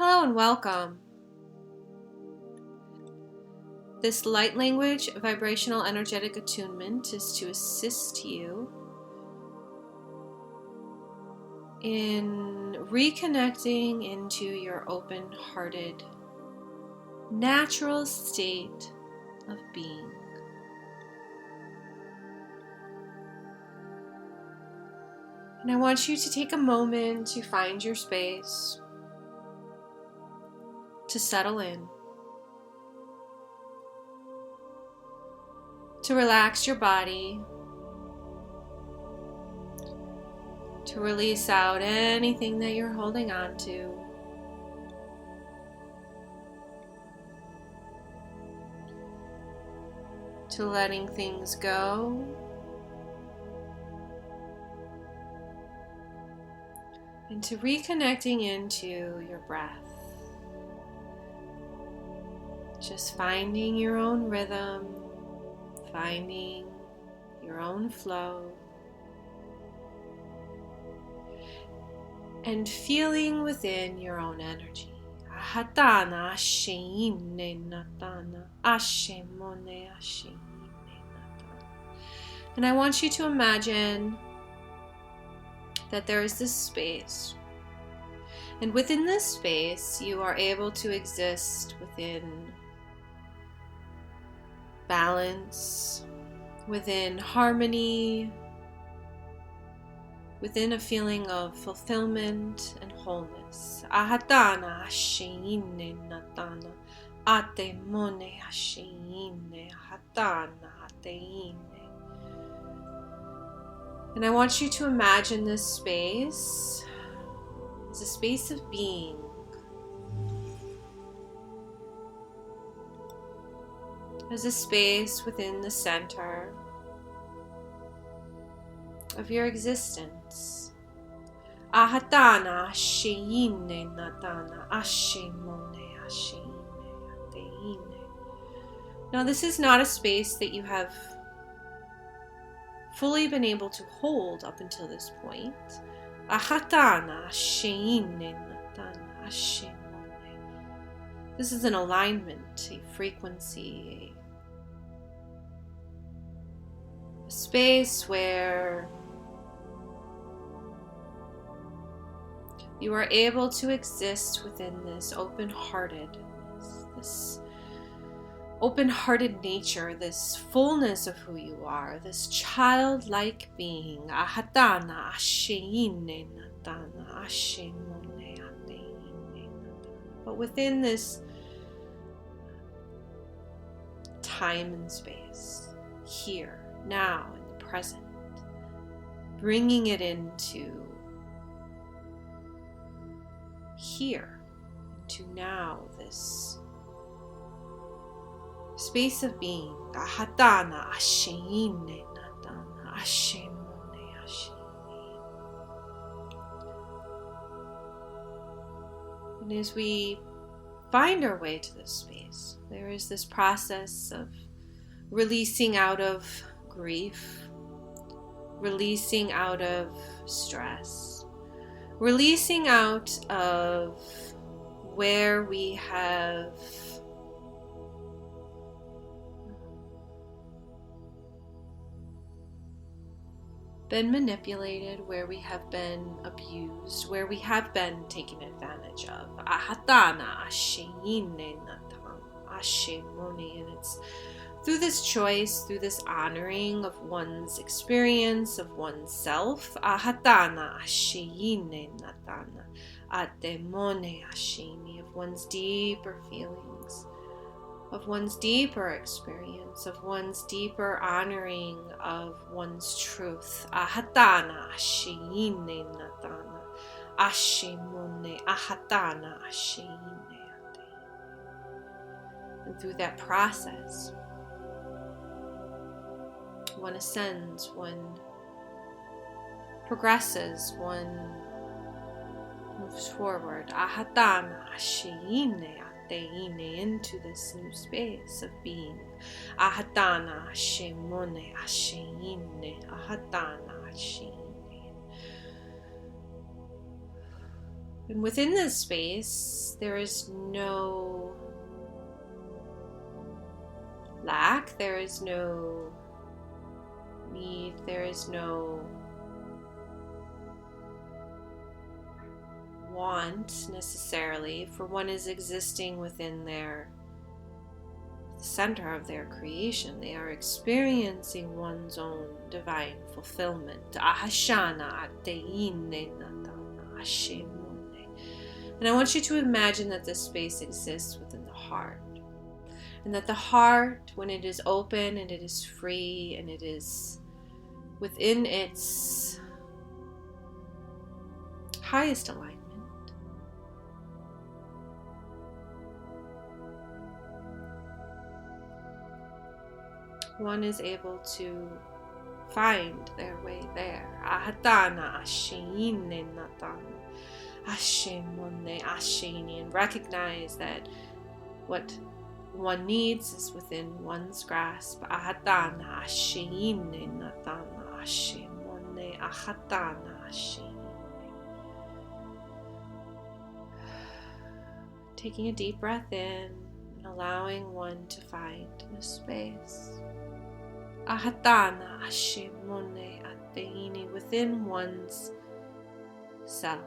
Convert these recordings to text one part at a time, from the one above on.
Hello and welcome. This light language vibrational energetic attunement is to assist you in reconnecting into your open-hearted, natural state of being. And I want you to take a moment to find your space, to settle in, to relax your body, to release out anything that you're holding on to. To letting things go. And to reconnecting into your breath. Just finding your own rhythm, finding your own flow, and feeling within your own energy. Ahatana asheine natana ashemone asheine natana. And I want you to imagine that there is this space, and within this space you are able to exist within balance, within harmony, within a feeling of fulfillment and wholeness. Ahatana asheine natana atemone asheine ahatana ateine. And I want you to imagine this space as a space of being. As a space within the center of your existence. Ahatana asheine natana ashemone asheine ateine. Now this is not a space that you have fully been able to hold up until this point. Ahatana asheine natana ashemone. This is an alignment, a frequency, a space where you are able to exist within this open-heartedness, this open-hearted nature, this fullness of who you are, this childlike being. Ahatana asheine natana ashemone ateine. But within this time and space, here, now, in the present, bringing it into here, into now, this space of being. Ahatana asheine natana ashemone asheine. And as we find our way to this space, there is this process of releasing out of grief, releasing out of stress, releasing out of where we have been manipulated, where we have been abused, where we have been taken advantage of. Ahatana asheine natana ashemone. And it's through this choice, through this honoring of one's experience, of oneself. Ahatana asheine natana atemone asheine. Of one's deeper feelings, of one's deeper experience, of one's deeper honoring of one's truth. Ahatana asheine natana ashemone ahatana asheine. And through that process, one ascends, one progresses, one moves forward. Ahatana asheine into this new space of being. Ahatana ashemone asheine ahatana asheine. And within this space, there is no lack, there is no need, there is no want necessarily, for one is existing within the center of their creation. They are experiencing one's own divine fulfillment. And I want you to imagine that this space exists within the heart. And that the heart, when it is open and it is free and it is within its highest alignment, one is able to find their way there. And recognize that what one needs is within one's grasp. Taking a deep breath in and allowing one to find the space. Within one's self.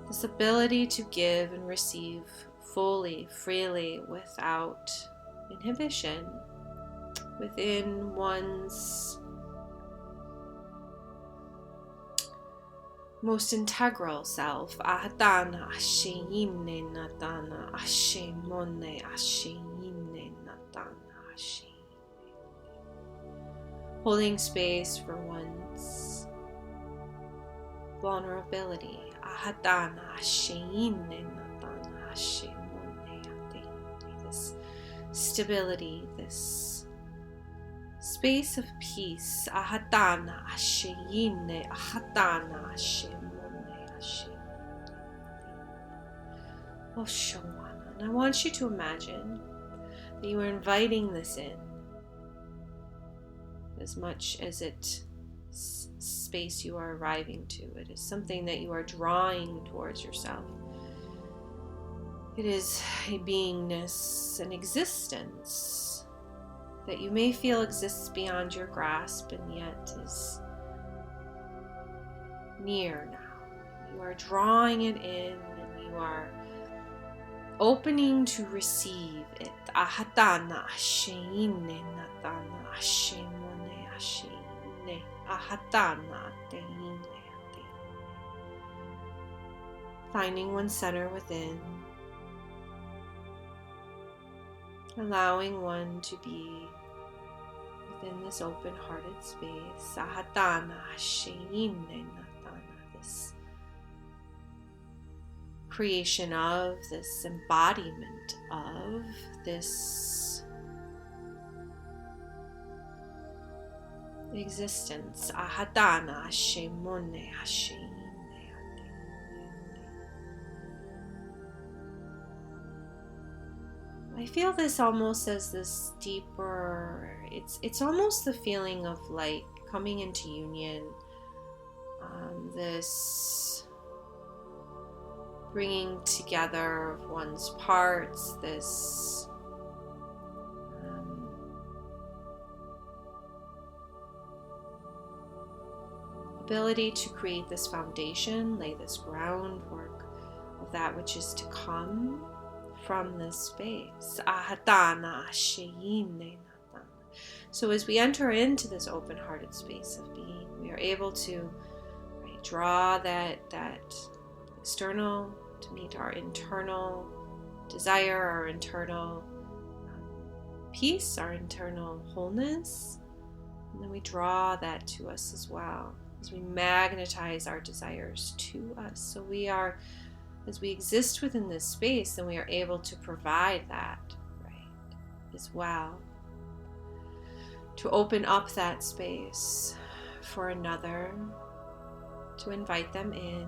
This ability to give and receive fully, freely, without inhibition, within one's most integral self. Holding space for one's vulnerability. This stability, this space of peace. And I want you to imagine that you are inviting this in as much as it space you are arriving to. It is something that you are drawing towards yourself. It is a beingness, an existence that you may feel exists beyond your grasp and yet is near now. You are drawing it in and you are opening to receive it. Finding one center within, allowing one to be within this open-hearted space. This creation of, this embodiment of, this existence. I feel this almost as this deeper, it's almost the feeling of like coming into union, this bringing together of one's parts, this ability to create this foundation, lay this groundwork of that which is to come from this space. So as we enter into this open-hearted space of being, we are able to draw that external to meet our internal desire, our internal peace, our internal wholeness, and then we draw that to us as well as we magnetize our desires to us. So we are, as we exist within this space, then we are able to provide that, right, as well. To open up that space for another, to invite them in.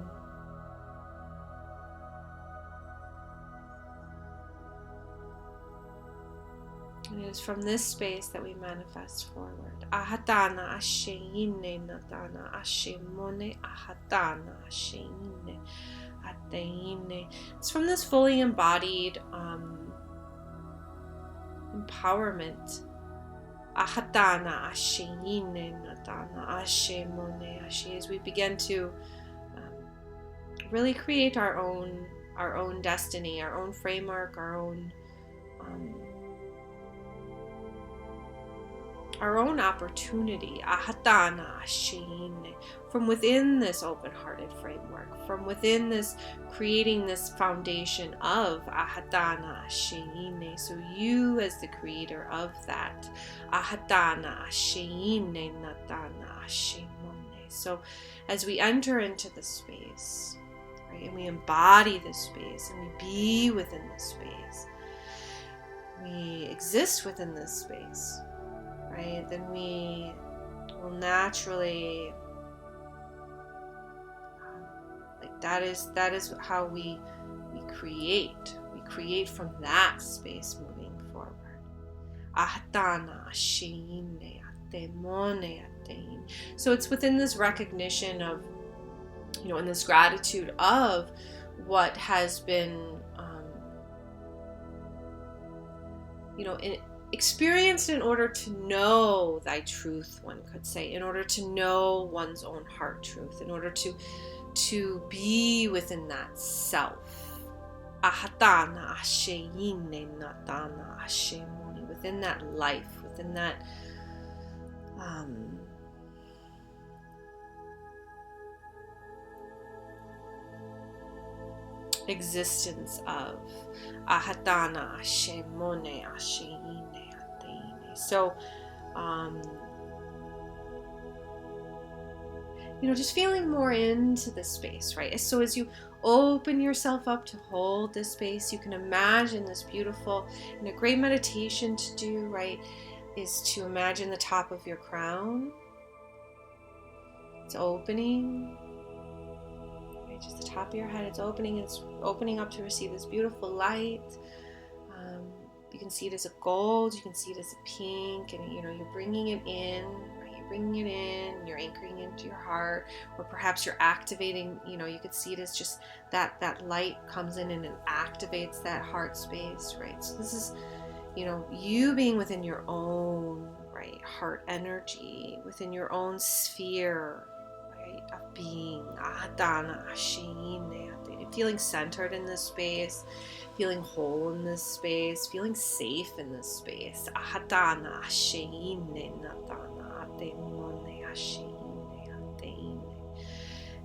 And it's from this space that we manifest forward. Ahatana asheine natana ashemone ahatana asheine ateine. It's from this fully embodied empowerment. Ahatana asheine natana ashemone ashe. As we begin to really create our own destiny, our own framework, our own opportunity, ahatana asheine, from within this open-hearted framework, from within this, creating this foundation of ahatana asheine. So you as the creator of that, ahatana asheine natana ashemone. So as we enter into the space, right, and we embody this space, and we be within this space, we exist within this space, right, then we will naturally, that is how we create from that space moving forward. Ahatana asheine atemone atein. So it's within this recognition of, and this gratitude of what has been experienced in order to know thy truth, one could say, in order to know one's own heart truth, in order to be within that self. Ahatana asheine natana ashemone, within that life, within that existence of ahatana ashemone asheine ateine. So just feeling more into this space, right? So as you open yourself up to hold this space, you can imagine this beautiful, and a great meditation to do, right, is to imagine the top of your crown. It's opening, right, just the top of your head. It's opening up to receive this beautiful light. You can see it as a gold, you can see it as a pink, and you're bringing it in, right? You're bringing it in, you're anchoring into your heart, or perhaps you're activating, you could see it as just that light comes in and it activates that heart space, right? So this is, you being within your own, right, heart energy, within your own sphere, right, of being, ahatana asheine, feeling centered in this space, feeling whole in this space, feeling safe in this space. Ahatana asheine natana atemone asheine ateine.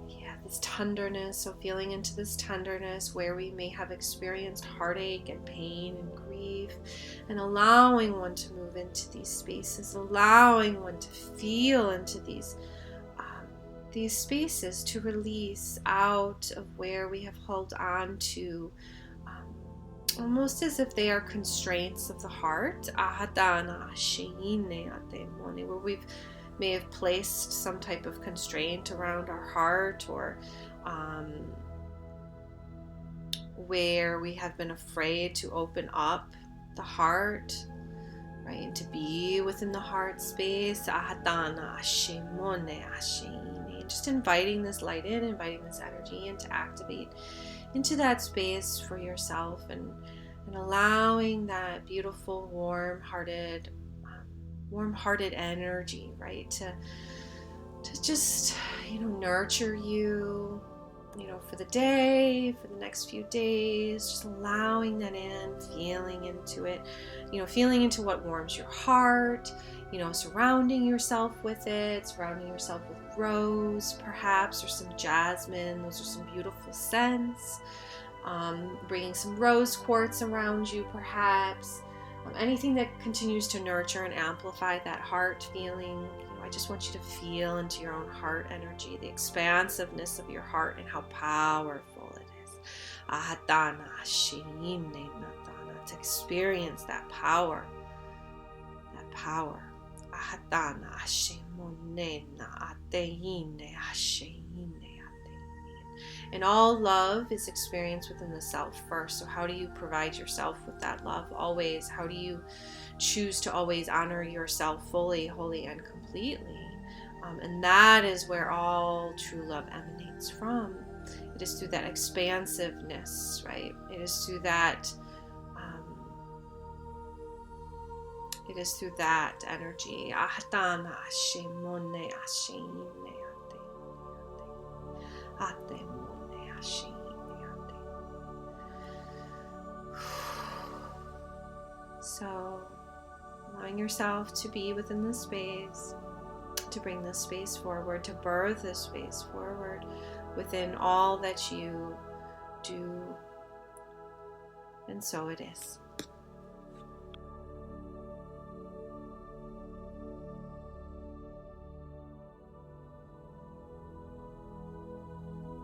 Yeah, this tenderness, so feeling into this tenderness where we may have experienced heartache and pain and grief, and allowing one to move into these spaces, allowing one to feel into these spaces, to release out of where we have held on to, almost as if they are constraints of the heart, ahatana asheine atemone, where we may have placed some type of constraint around our heart, or where we have been afraid to open up the heart, right, and to be within the heart space, ahatana ashemone asheine. Just inviting this light in, inviting this energy in to activate into that space for yourself, and allowing that beautiful warm-hearted energy, right, to just nurture you, for the day, for the next few days, just allowing that in, feeling into it, feeling into what warms your heart, surrounding yourself with it, surrounding yourself with rose, perhaps, or some jasmine. Those are some beautiful scents. Bringing some rose quartz around you, perhaps. Anything that continues to nurture and amplify that heart feeling. I just want you to feel into your own heart energy, the expansiveness of your heart, and how powerful it is. Ahatana asheine natana, to experience that power. Ahatana ashemone ateine asheine ateine. And all love is experienced within the self first. So how do you provide yourself with that love always? How do you choose to always honor yourself fully, wholly, and completely? And that is where all true love emanates from. It is through that expansiveness, right? It is through that energy. Ahatana ashe mone ashe ine ate. Ate mone ashe ine ate. So, allowing yourself to be within this space, to bring this space forward, to birth this space forward within all that you do. And so it is.